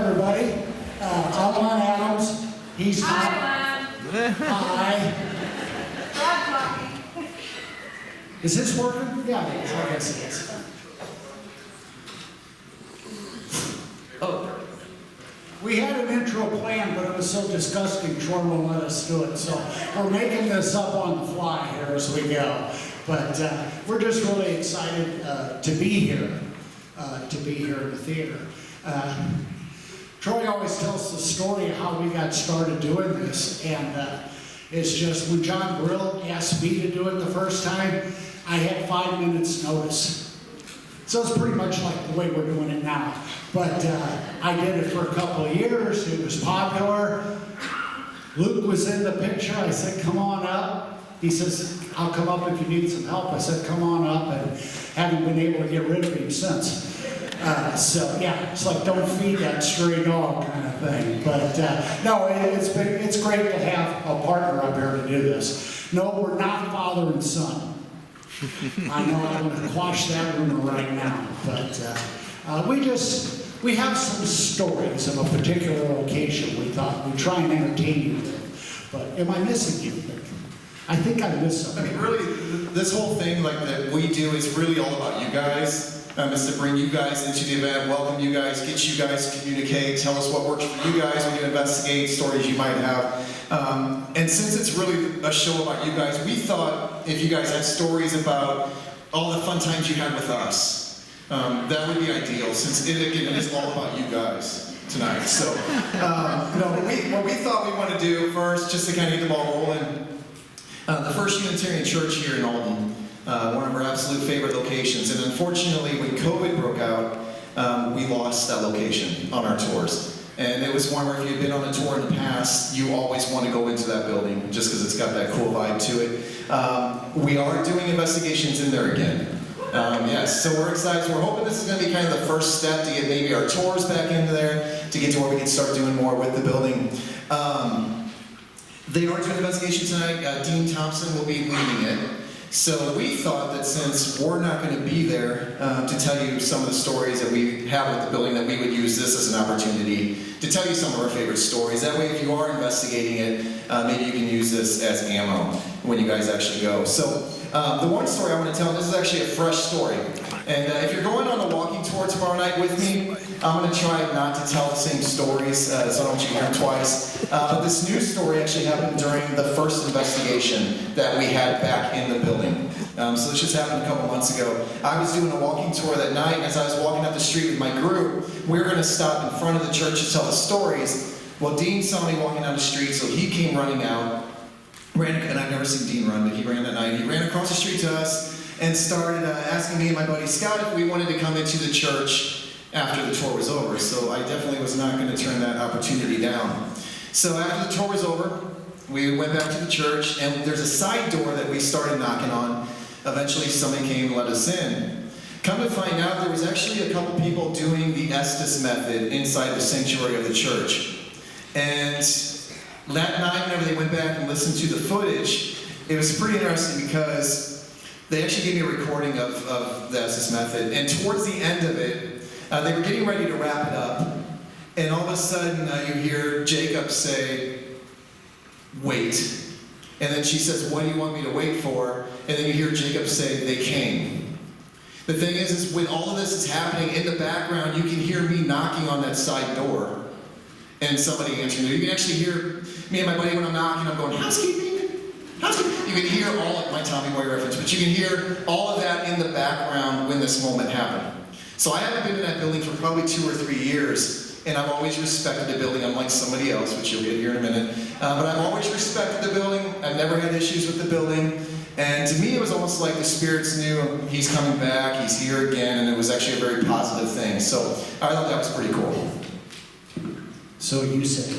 everybody. I'm Len Adams. He's Tom. Hi, Len. Hi. Rod talking. Is this working? Yeah, it is. I guess it is. Oh. We had an intro plan, but it was so disgusting, Troy won't let us do it. So we're making this up on the fly here as we go. But we're just really excited to be here in the theater. Troy always tells the story of how we got started doing this, and it's just when John Brill asked me to do it the first time, I had 5 minutes notice. So it's pretty much like the way we're doing it now. But I did it for a couple of years. It was popular. Luke was in the picture. I said, come on up. He says, I'll come up if you need some help. I said, come on up, and haven't been able to get rid of him since. So yeah, it's like don't feed that stray dog kind of thing. But no, it's great to have a partner up here to do this. No, we're not father and son. I know I'm going to quash that rumor right now, but we have some stories of a particular location we thought we'd try and entertain you with. But am I missing anything? I think I missed something. I mean, really, this whole thing like that we do is really all about you guys. It's to bring you guys into the event, welcome you guys, get you guys to communicate, tell us what works for you guys. We can investigate stories you might have. And since it's really a show about you guys, we thought if you guys had stories about all the fun times you had with us, that would be ideal, since it is all about you guys tonight. So, what we thought we want to do first, just to kind of get the ball rolling, the First Unitarian Church here in Alton, one of our absolute favorite locations. And unfortunately, when COVID broke out, we lost that location on our tours. And it was one where if you'd been on a tour in the past, you always want to go into that building just because it's got that cool vibe to it. We are doing investigations in there again. Yes, so we're excited. So we're hoping this is going to be kind of the first step to get maybe our tours back into there, to get to where we can start doing more with the building. They are doing an investigation tonight. Dean Thompson will be leading it. So we thought that since we're not going to be there to tell you some of the stories that we have with the building, that we would use this as an opportunity to tell you some of our favorite stories. That way, if you are investigating it, maybe you can use this as ammo when you guys actually go. So the one story I want to tell, this is actually a fresh story. And if you're going on a walking tour tomorrow night with me, I'm going to try not to tell the same stories, so I don't want you to hear them twice. But this new story actually happened during the first investigation that we had back in the building. So this just happened a couple months ago. I was doing a walking tour that night, and as I was walking up the street with my group, we were going to stop in front of the church to tell the stories. Well, Dean saw me walking down the street, so he came running out. And I've never seen Dean run, but he ran that night. He ran across the street to us and started asking me and my buddy Scott if we wanted to come into the church after the tour was over. So I definitely was not going to turn that opportunity down. So after the tour was over, we went back to the church, and there's a side door that we started knocking on. Eventually somebody came and let us in. Come to find out, there was actually a couple people doing the Estes method inside the sanctuary of the church. And that night, whenever they went back and listened to the footage, it was pretty interesting because they actually gave me a recording of the Estes method. And towards the end of it, they were getting ready to wrap it up. And all of a sudden, you hear Jacob say, "Wait." And then she says, "What do you want me to wait for?" And then you hear Jacob say, "They came." The thing is when all of this is happening, in the background, you can hear me knocking on that side door. And somebody answering it. You can actually hear me and my buddy when I'm knocking, I'm going, "Housekeeping? Housekeeping?" You can hear all of my Tommy Boy reference, but you can hear all of that in the background when this moment happened. So I haven't been in that building for probably 2 or 3 years. And I've always respected the building, unlike somebody else, which you'll get here in a minute. But I've always respected the building. I've never had issues with the building. And to me, it was almost like the spirits knew he's coming back, he's here again, and it was actually a very positive thing. So I thought that was pretty cool. So you say.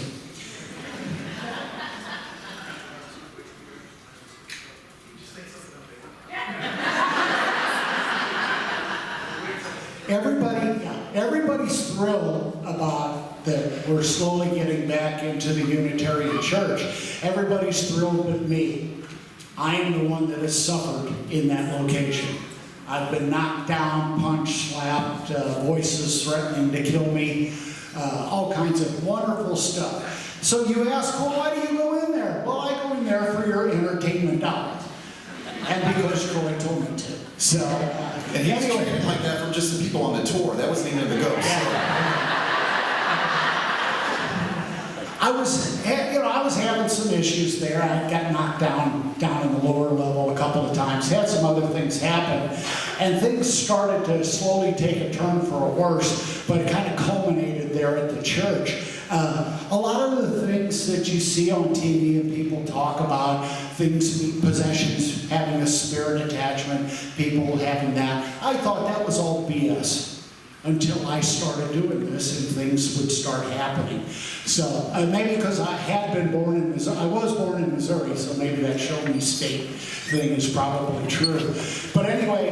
Everybody's thrilled about that we're slowly getting back into the Unitarian Church. Everybody's thrilled but me. I am the one that has suffered in that location. I've been knocked down, punched, slapped, voices threatening to kill me. all kinds of wonderful stuff. So you ask, well, why do you go in there? Well, I go in there for your entertainment dollar. And because Troy told me to. So, And he was treated like that from just the people on the tour. That wasn't even the ghost. I was having some issues there. I got knocked down in the lower level a couple of times. Had some other things happen, and things started to slowly take a turn for a worse. But it kind of culminated there at the church. A lot of the things that you see on TV and people talk about, things, possessions, having a spirit attachment, people having that. I thought that was all BS. Until I started doing this and things would start happening. So maybe because I had been born in Missouri, I was born in Missouri, so maybe that show me state thing is probably true. But anyway,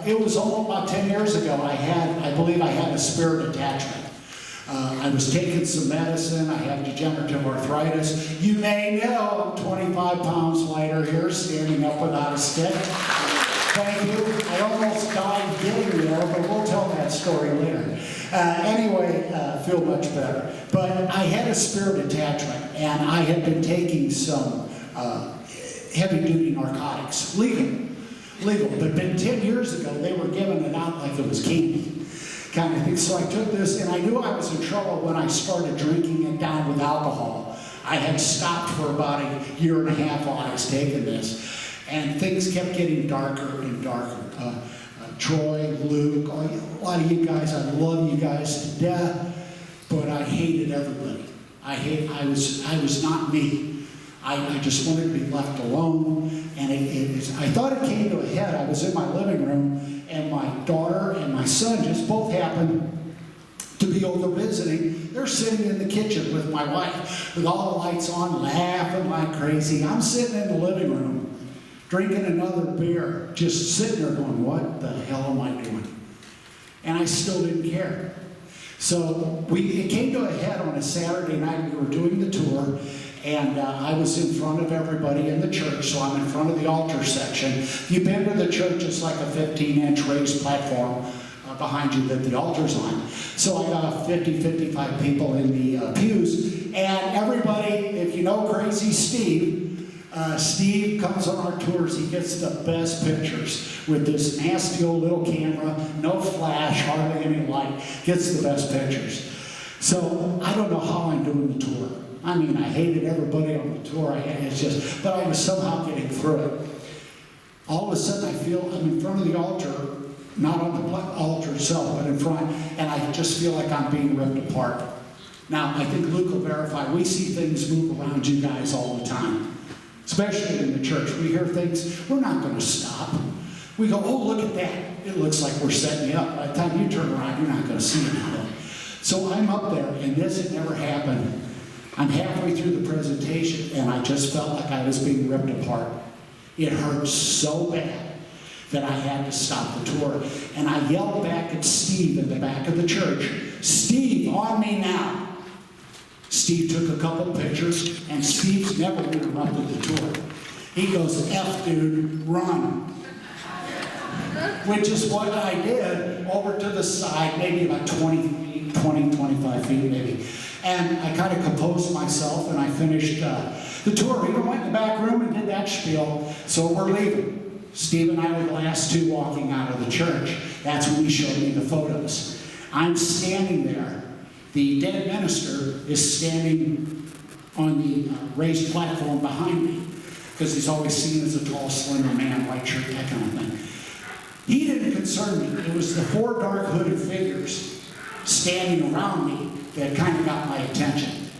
it was almost about 10 years ago, I believe I had a spirit attachment. I was taking some medicine, I have degenerative arthritis. You may know I'm 25 pounds lighter here, standing up without a stick. Thank you. I almost died getting there, but we'll tell that story later. Anyway, feel much better. But I had a spirit attachment, and I had been taking some heavy-duty narcotics, legal. But then 10 years ago, they were giving it out like it was candy, kind of thing. So I took this, and I knew I was in trouble when I started drinking it down with alcohol. I had stopped for about a year and a half while I was taking this. And things kept getting darker and darker. Troy, Luke, a lot of you guys, I love you guys to death, but I hated everybody. I was not me. I just wanted to be left alone. And I thought it came to a head. I was in my living room, and my daughter and my son just both happened to be over visiting. They're sitting in the kitchen with my wife, with all the lights on, laughing like crazy. I'm sitting in the living room, drinking another beer, just sitting there going, what the hell am I doing? And I still didn't care. So it came to a head on a Saturday night. We were doing the tour, and I was in front of everybody in the church, so I'm in front of the altar section. If you've been to the church, it's like a 15-inch raised platform behind you that the altar's on. So I got 50, 55 people in the pews, and everybody, if you know Crazy Steve, Steve comes on our tours, he gets the best pictures with this nasty old little camera, no flash, hardly any light, gets the best pictures. So I don't know how I'm doing the tour. I mean, I hated everybody on the tour, but I was somehow getting through it. All of a sudden I feel I'm in front of the altar, not on the altar itself, but in front, and I just feel like I'm being ripped apart. Now, I think Luke will verify, we see things move around you guys all the time. Especially in the church. We hear things, we're not going to stop. We go, oh, look at that. It looks like we're setting you up. By the time you turn around, you're not going to see anything. So I'm up there, and this had never happened. I'm halfway through the presentation, and I just felt like I was being ripped apart. It hurt so bad that I had to stop the tour. And I yelled back at Steve in the back of the church, Steve, on me now. Steve took a couple pictures, and Steve's never interrupted the tour. He goes, F, dude, run. Which is what I did over to the side, maybe about 20 feet, 25 feet maybe. And I kind of composed myself, and I finished the tour. We even went in the back room and did that spiel, so we're leaving. Steve and I were the last two walking out of the church. That's when he showed me the photos. I'm standing there. The dead minister is standing on the raised platform behind me, because he's always seen as a tall, slender man, white shirt, that kind of thing. He didn't concern me. It was the four dark hooded figures standing around me that kind of got my attention.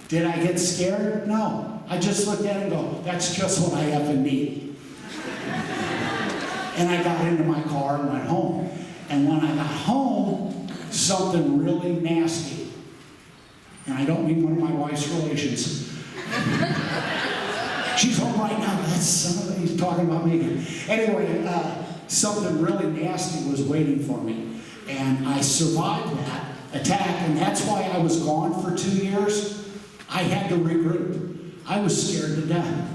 Did I get scared? No. I just looked at it and go, that's just what I effing need. And I got into my car and went home. And when I got home, something really nasty, and I don't mean one of my wife's relations. She's home right now. That's somebody he's talking about me. Anyway, something really nasty was waiting for me. And I survived that attack, and that's why I was gone for 2 years. I had to regroup. I was scared to death.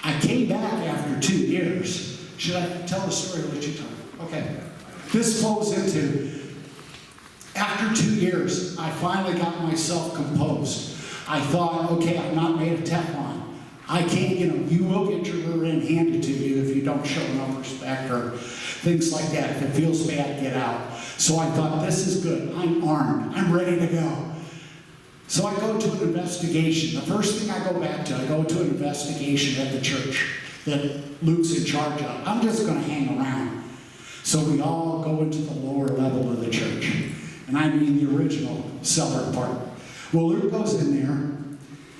I came back after 2 years. Should I tell the story or let you tell it? Okay. This flows into After 2 years, I finally got myself composed. I thought, okay, I'm not made of Teflon. I can't, you will get your rear end handed to you if you don't show enough respect or things like that. If it feels bad, get out. So I thought, this is good. I'm armed. I'm ready to go. So I go to an investigation. The first thing I go back to, I go to an investigation at the church that Luke's in charge of. I'm just going to hang around. So we all go into the lower level of the church. And I mean the original cellar part. Well, Luke goes in there.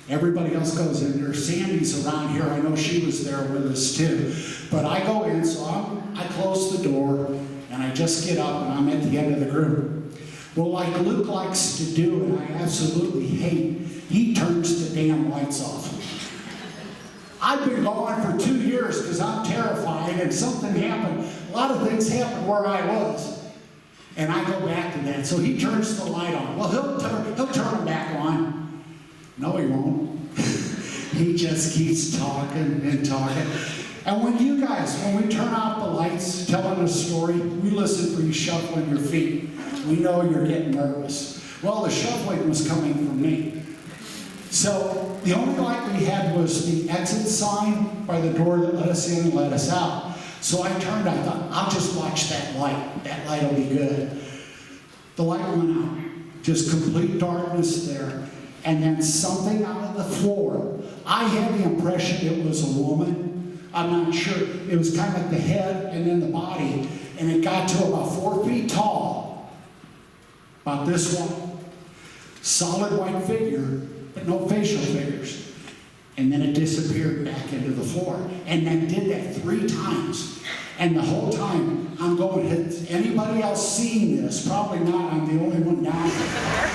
Everybody else goes in there. Sandy's around here. I know she was there with us too. But I go in, so I close the door, and I just get up, and I'm at the end of the group. Well, like Luke likes to do, and I absolutely hate, he turns the damn lights off. I've been gone for 2 years because I'm terrified, and something happened. A lot of things happened where I was. And I go back to that. So he turns the light on. Well, he'll turn it back on. No, he won't. He just keeps talking and talking. And when we turn off the lights, telling a story, we listen for you shuffling your feet. We know you're getting nervous. Well, the shuffling was coming from me. So the only light we had was the exit sign by the door that let us in and let us out. So I turned, I thought, I'll just watch that light. That light will be good. The light went out. Just complete darkness there. And then something out of the floor. I had the impression it was a woman. I'm not sure. It was kind of like the head and then the body. And it got to about 4 feet tall. About this one. Solid white figure, but no facial figures. And then it disappeared back into the floor. And then did that 3 times. And the whole time, I'm going, has anybody else seen this? Probably not. I'm the only one down there.